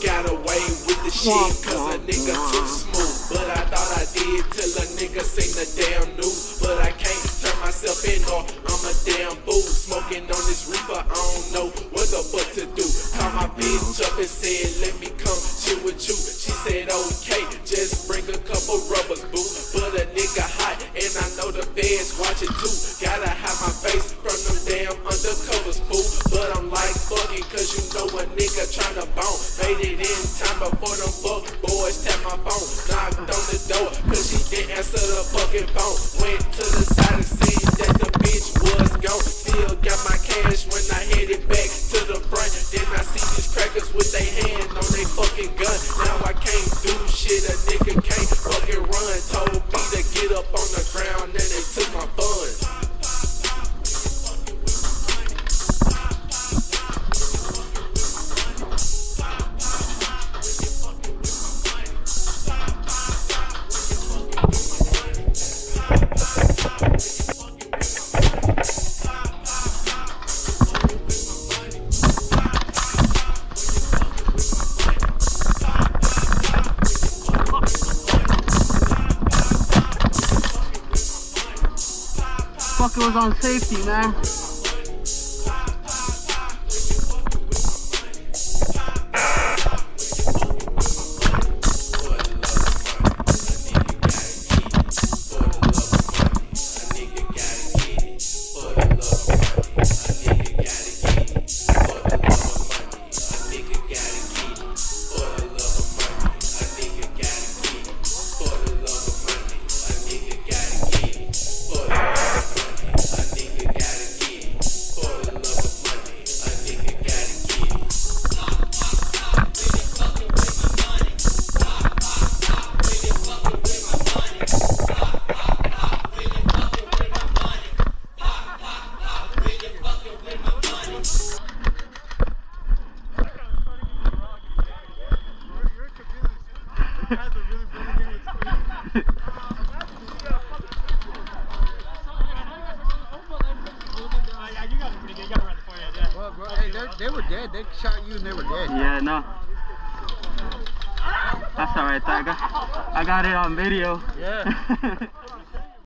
Got away with the shit cause a nigga too smooth. But I thought I did till a nigga seen the damn news. But I can't turn myself in or I'm a damn fool. Smoking on this reefer, I don't know what the fuck to do. Call my bitch up and said let me come chill with you. She said okay, just bring a couple rubbers, boo. But a nigga hot and I know the feds watching too. Gotta hide my face from them damn undercovers, fool. But I'm like fucking cause you know a nigga tryna bone. Made it in time before them fuck boys tap my phone. Knocked on the door cause she didn't answer the fucking phone. Went to the side and seen that the bitch was gone. Still got my cash when I headed back to the front. Then I see these crackers with their hand on their fucking gun. Now I can't do shit, a nigga can't fucking run. Told me to get up on the ground and they took my funds. Fuck, it was on safety, man. They were dead. They shot you and they were dead. Yeah, no. That's alright. I got it on video. Yeah.